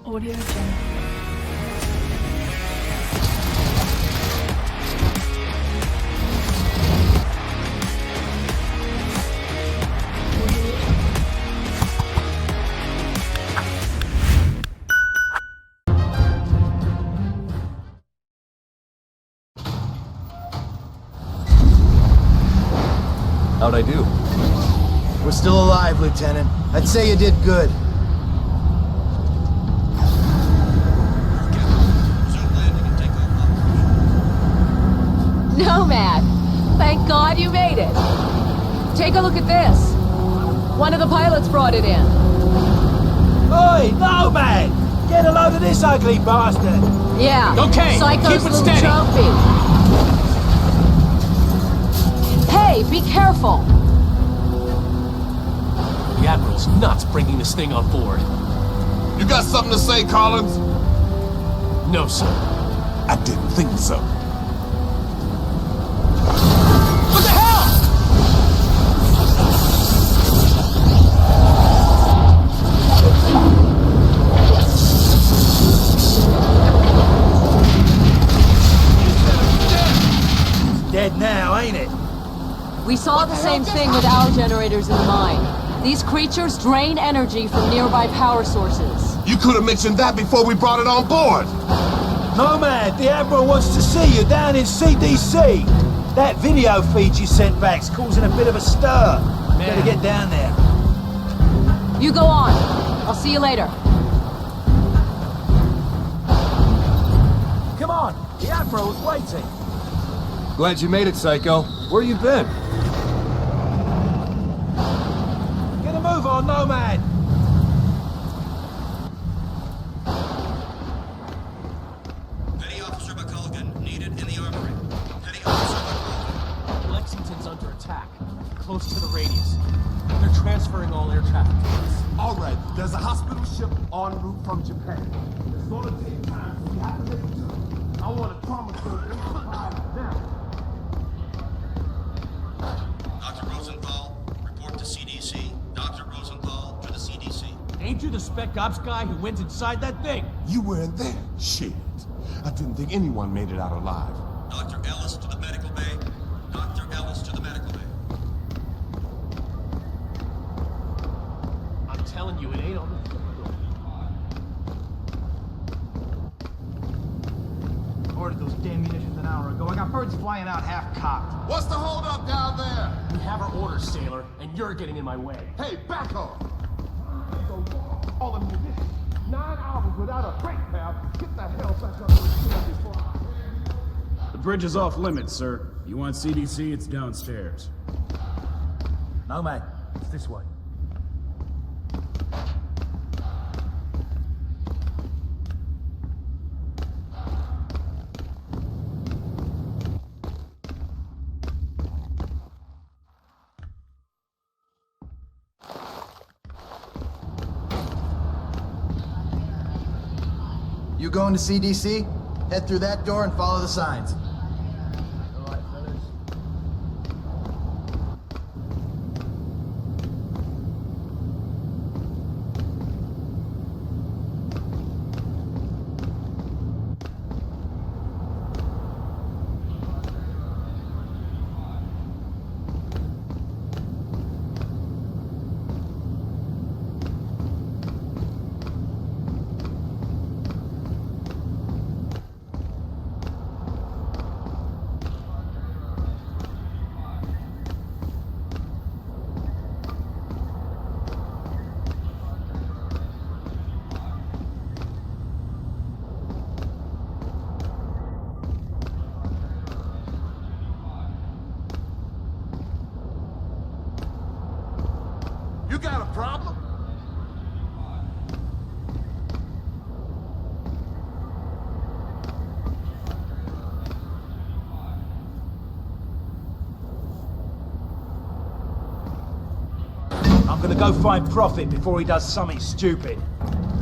Audio Jungle. How'd I do? We're still alive, Lieutenant. I'd say you did good. Nomad! Thank God you made it! Take a look at this. One of the pilots brought it in. Oi, Nomad! Get a load of this ugly bastard! Yeah. Okay, Psycho's keep it little steady. trophy. Hey, be careful! The Admiral's nuts bringing this thing on board. You got something to say, Collins? No, sir. I didn't think so. What the hell?! Dead now, ain't it? We saw the same thing with our generators in the mine. These creatures drain energy from nearby power sources. You could have mentioned that before we brought it on board. Nomad, the Admiral wants to see you down in CDC. That video feed you sent back's causing a bit of a stir. Better get down there. You go on. I'll see you later. Come on, the Admiral's waiting. Glad you made it, Psycho. Where you been? Get a move on, Nomad. Petty Officer McCulgan needed in the armory. Petty Officer McCulgan. Lexington's under attack. Close to the radius. They're transferring all air traffic to us. All right, there's a hospital ship en route from Japan. It's gonna take time, so we have to make it do. I want a trauma surgeon now. Dr. Rosenthal, report to CDC. Dr. Rosenthal to the CDC. Ain't you the spec ops guy who went inside that thing? You weren't there. Shit. I didn't think anyone made it out alive. Dr. Ellis to the medical bay. Dr. Ellis to the medical bay. I'm telling you, it ain't on the... Ordered those damn munitions an hour ago. I got birds flying out half-cocked. What's the holdup down there? We have our orders, sailor, and you're getting in my way. Hey, back off! All the munitions. 9 hours without a break, pal. Get the hell back up to the ship before I... The bridge is off limits, sir. You want CDC, it's downstairs. Nomad, it's this way. You going to CDC? Head through that door and follow the signs. All right, fellas. You got a problem? I'm gonna go find Prophet before he does something stupid.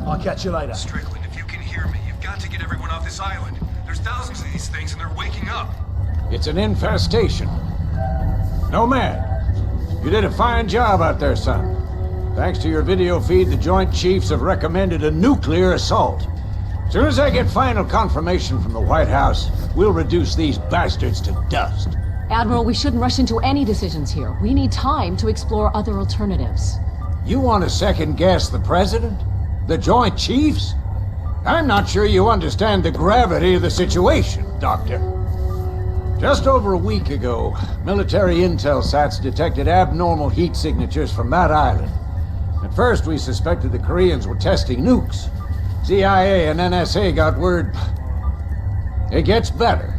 I'll catch you later. Strickland, if you can hear me, you've got to get everyone off this island. There's thousands of these things and they're waking up. It's an infestation. Nomad, you did a fine job out there, son. Thanks to your video feed, the Joint Chiefs have recommended a nuclear assault. As soon as I get final confirmation from the White House, we'll reduce these bastards to dust. Admiral, we shouldn't rush into any decisions here. We need time to explore other alternatives. You want to second-guess the President? The Joint Chiefs? I'm not sure you understand the gravity of the situation, Doctor. Just over a week ago, military intel sats detected abnormal heat signatures from that island. At first, we suspected the Koreans were testing nukes. CIA and NSA got word. It gets better.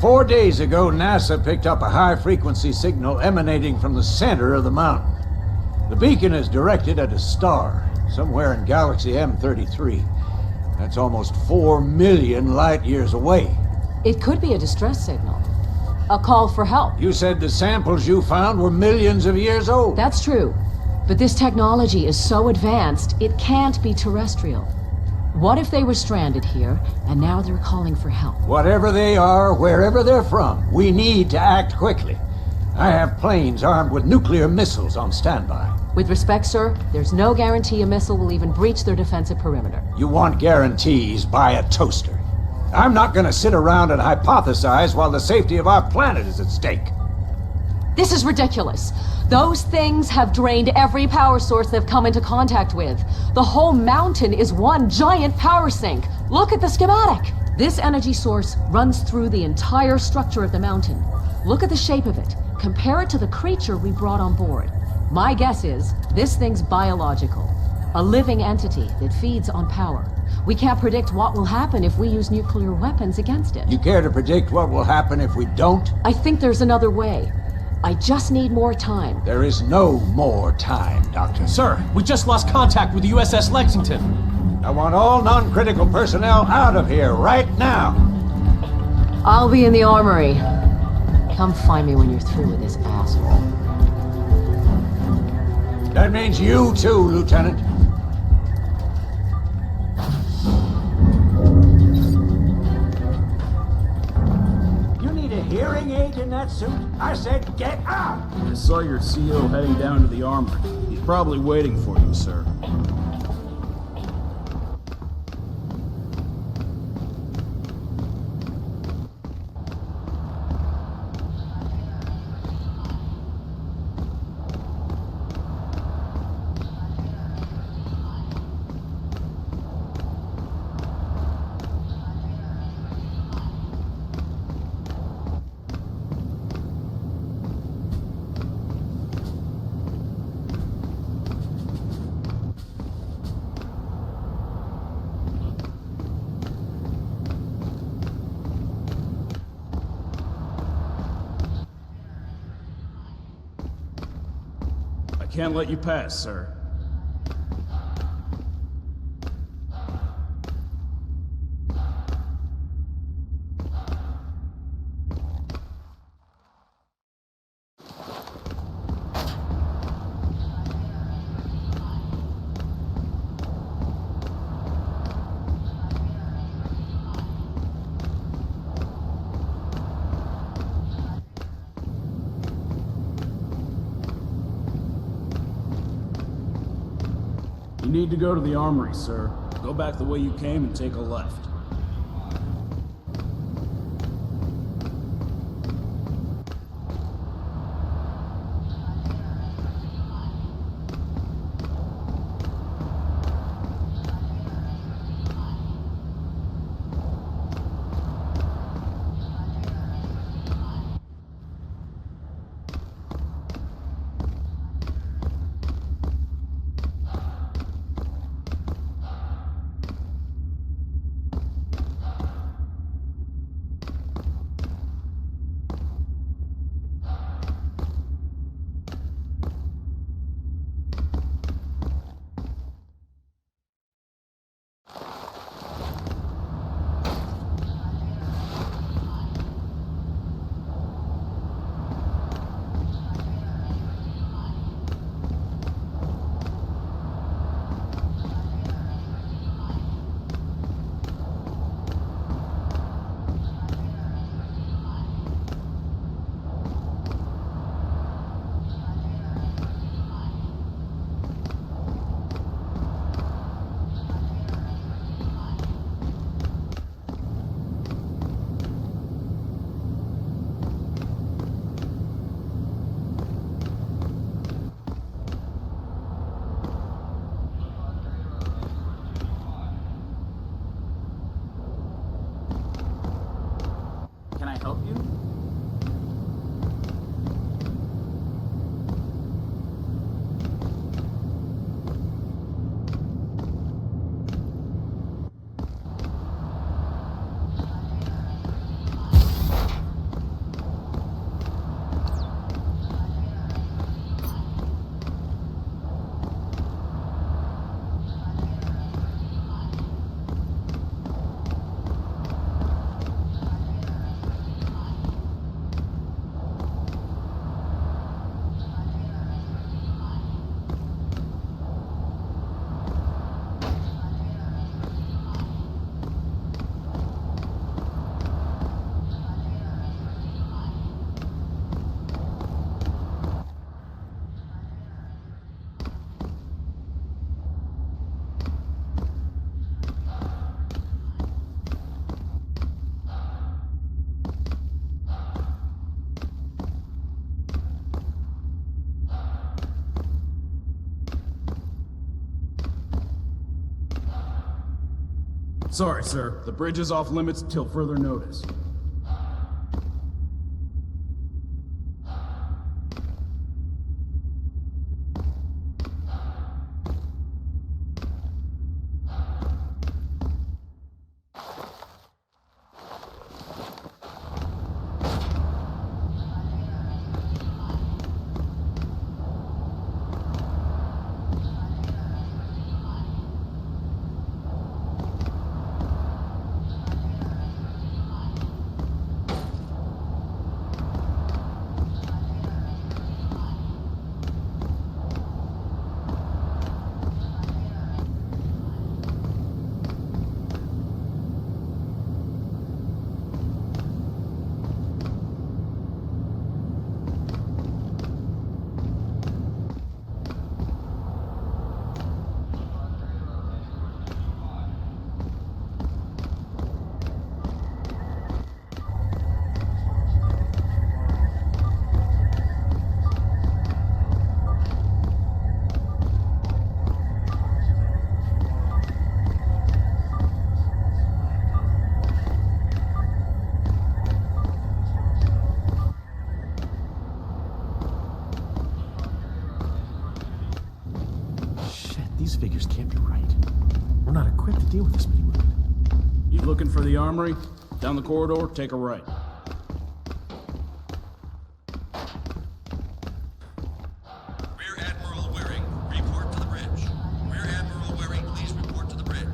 4 days ago, NASA picked up a high-frequency signal emanating from the center of the mountain. The beacon is directed at a star, somewhere in galaxy M33. That's almost 4 million light-years away. It could be a distress signal. A call for help. You said the samples you found were millions of years old. That's true. But this technology is so advanced, it can't be terrestrial. What if they were stranded here, and now they're calling for help? Whatever they are, wherever they're from, we need to act quickly. I have planes armed with nuclear missiles on standby. With respect, sir, there's no guarantee a missile will even breach their defensive perimeter. You want guarantees, buy a toaster. I'm not gonna sit around and hypothesize while the safety of our planet is at stake. This is ridiculous. Those things have drained every power source they've come into contact with. The whole mountain is one giant power sink. Look at the schematic. This energy source runs through the entire structure of the mountain. Look at the shape of it. Compare it to the creature we brought on board. My guess is this thing's biological. A living entity that feeds on power. We can't predict what will happen if we use nuclear weapons against it. You care to predict what will happen if we don't? I think there's another way. I just need more time. There is no more time, Doctor. Sir, we just lost contact with the USS Lexington. I want all non-critical personnel out of here right now. I'll be in the armory. Come find me when you're through with this asshole. That means you too, Lieutenant. You need a hearing aid in that suit? I said get out! I saw your CO heading down to the armory. He's probably waiting for you, sir. Can't let you pass, sir. You need to go to the armory, sir. Go back the way you came and take a left. you? Sorry, sir. The bridge is off limits till further notice. These figures can't be right. We're not equipped to deal with this many movement. You looking for the armory? Down the corridor, take a right. Rear Admiral Waring, report to the bridge. Rear Admiral Waring, please report to the bridge.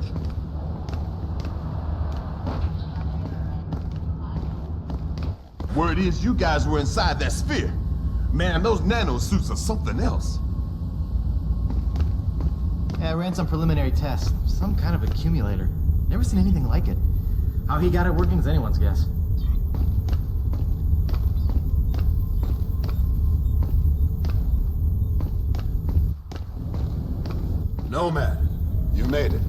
Word is you guys were inside that sphere. Man, those nano suits are something else. Yeah, I ran some preliminary tests. Some kind of accumulator. Never seen anything like it. How he got it working is anyone's guess. Nomad, you made it.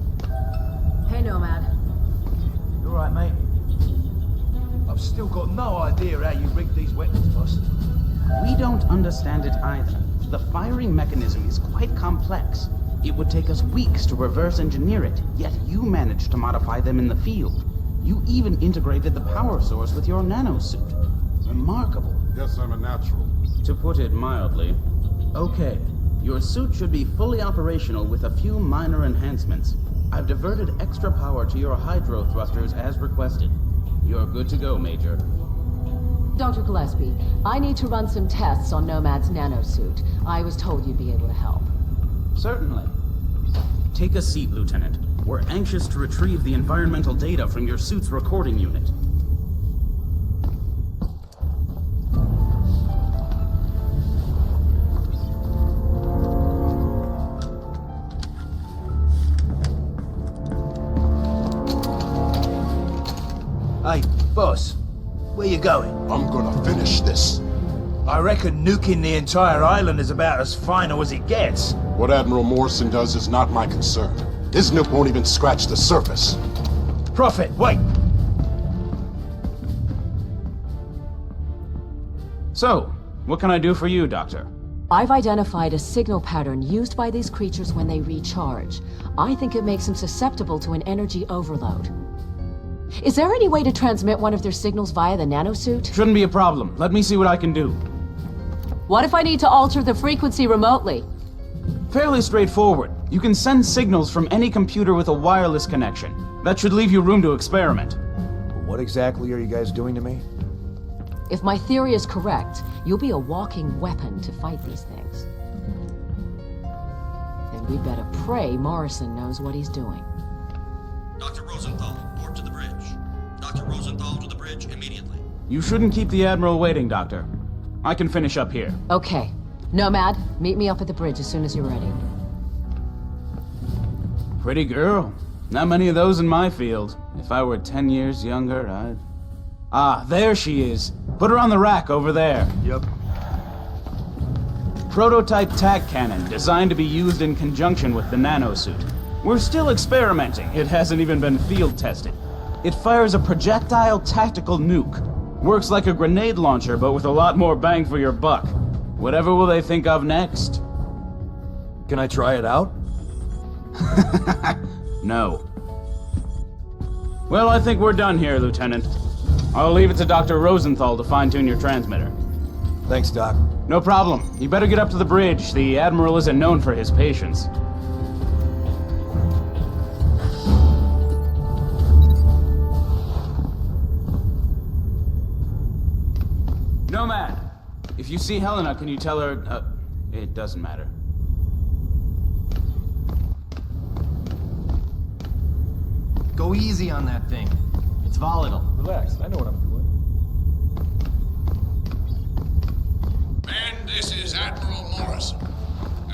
Hey, Nomad. You alright, mate? I've still got no idea how you rigged these weapons, boss. We don't understand it either. The firing mechanism is quite complex. It would take us weeks to reverse engineer it, yet you managed to modify them in the field. You even integrated the power source with your nanosuit. Remarkable. Yes, I'm a natural. To put it mildly. Okay, your suit should be fully operational with a few minor enhancements. I've diverted extra power to your hydro thrusters as requested. You're good to go, Major. Dr. Gillespie, I need to run some tests on Nomad's nanosuit. I was told you'd be able to help. Certainly. Take a seat, Lieutenant. We're anxious to retrieve the environmental data from your suit's recording unit. Hey, boss, where you going? I'm gonna finish this. I reckon nuking the entire island is about as final as it gets. What Admiral Morrison does is not my concern. His nuke won't even scratch the surface. Prophet, wait! So, what can I do for you, Doctor? I've identified a signal pattern used by these creatures when they recharge. I think it makes them susceptible to an energy overload. Is there any way to transmit one of their signals via the nanosuit? Shouldn't be a problem. Let me see what I can do. What if I need to alter the frequency remotely? Fairly straightforward. You can send signals from any computer with a wireless connection. That should leave you room to experiment. What exactly are you guys doing to me? If my theory is correct, you'll be a walking weapon to fight these things. Then we better pray Morrison knows what he's doing. Dr. Rosenthal, report to the bridge. Dr. Rosenthal to the bridge immediately. You shouldn't keep the Admiral waiting, Doctor. I can finish up here. Okay. Nomad, meet me up at the bridge as soon as you're ready. Pretty girl. Not many of those in my field. If I were 10 years younger, I'd... Ah, there she is. Put her on the rack over there. Yep. Prototype tac cannon, designed to be used in conjunction with the nanosuit. We're still experimenting. It hasn't even been field tested. It fires a projectile tactical nuke. Works like a grenade launcher, but with a lot more bang for your buck. Whatever will they think of next? Can I try it out? No. Well, I think we're done here, Lieutenant. I'll leave it to Dr. Rosenthal to fine-tune your transmitter. Thanks, Doc. No problem. You better get up to the bridge. The Admiral isn't known for his patience. Nomad! If you see Helena, can you tell her... it doesn't matter. Go easy on that thing. It's volatile. Relax, I know what I'm doing. Men, this is Admiral Morrison.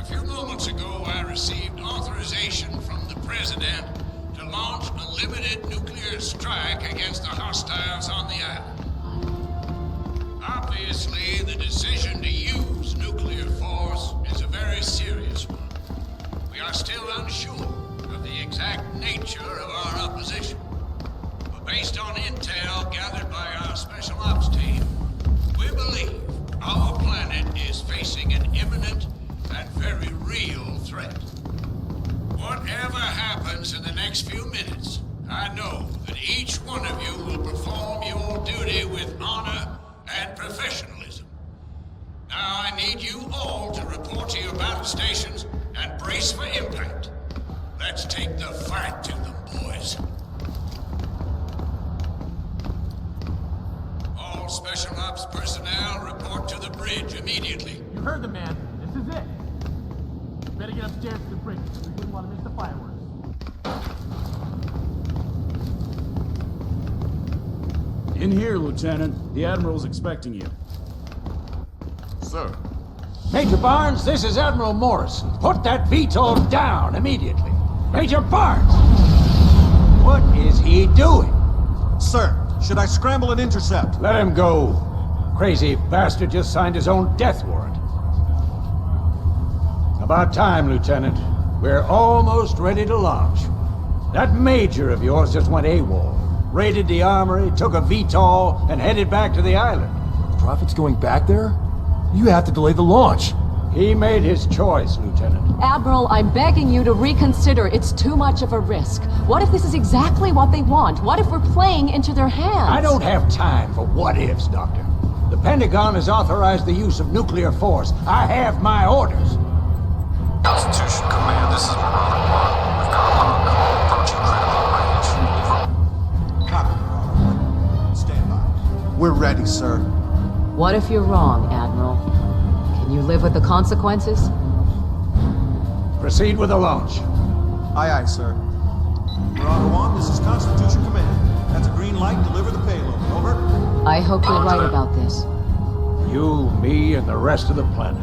A few moments ago, I received authorization from the President to launch a limited nuclear strike against the hostiles on the island. Obviously, the decision to use nuclear force is a very serious one. We are still unsure of the exact nature of our opposition. But based on intel gathered by our Special Ops team, we believe our planet is facing an imminent and very real threat. Whatever happens in the next few minutes, I know that each one of you will perform your duty with honor and professionalism. Now I need you all to report to your battle stations and brace for impact. Let's take the fight to them, boys. All Special Ops personnel report to the bridge immediately. You heard the man. This is it. Better get upstairs to the bridge. We wouldn't want to miss the fireworks. In here, Lieutenant. The Admiral's expecting you. Sir. Major Barnes, this is Admiral Morrison. Put that VTOL down immediately. Major Barnes! What is he doing? Sir, should I scramble and intercept? Let him go. Crazy bastard just signed his own death warrant. About time, Lieutenant. We're almost ready to launch. That major of yours just went AWOL. Raided the armory, took a VTOL, and headed back to the island. Prophet's going back there? You have to delay the launch. He made his choice, Lieutenant. Admiral, I'm begging you to reconsider. It's too much of a risk. What if this is exactly what they want? What if we're playing into their hands? I don't have time for what-ifs, Doctor. The Pentagon has authorized the use of nuclear force. I have my orders. Constitution Command, this is Marauder 1. We've got a log call approaching critical range. Copy, Marauder 1. Stand by. We're ready, sir. What if you're wrong, Admiral? Can you live with the consequences? Proceed with the launch. Aye, aye, sir. Marauder 1, this is Constitution Command. That's a green light. Deliver the payload. Over. I hope you're right about this. You, me, and the rest of the planet.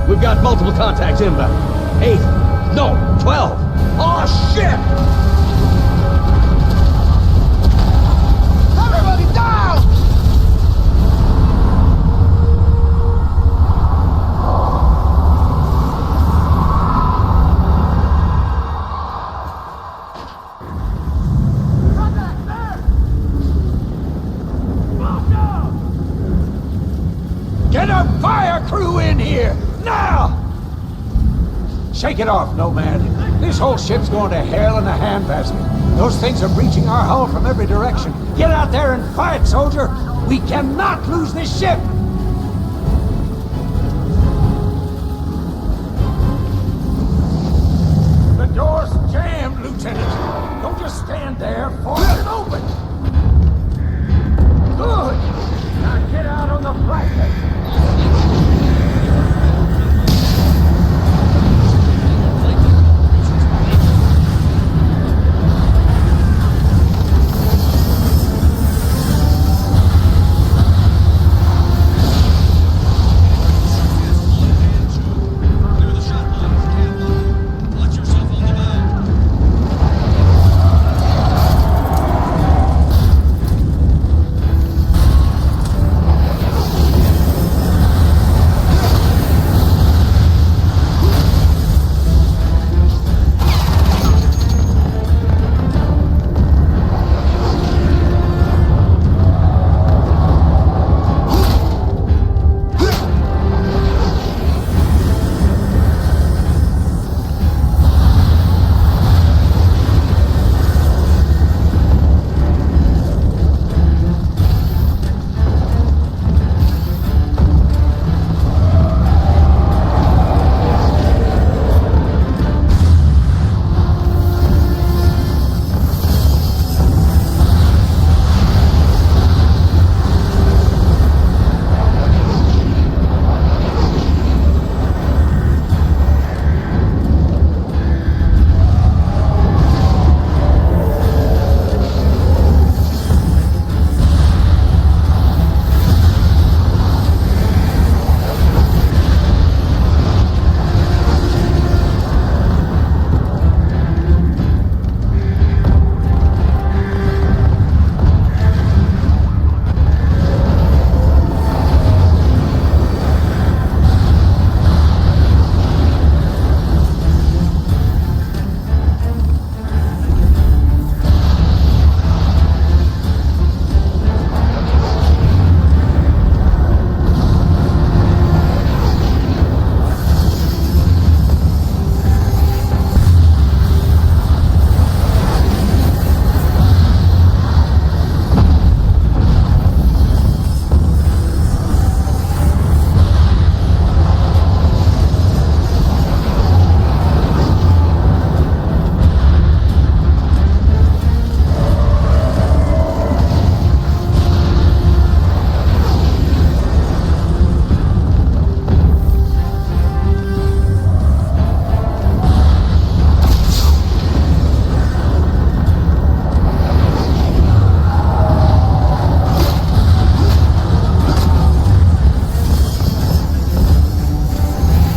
We've got multiple contacts inbound. 8. No, 12. Oh, shit! Everybody down! Get a fire crew in here, now! Shake it off, Nomad. This whole ship's going to hell in a handbasket. Those things are breaching our hull from every direction. Get out there and fight, soldier! We cannot lose this ship!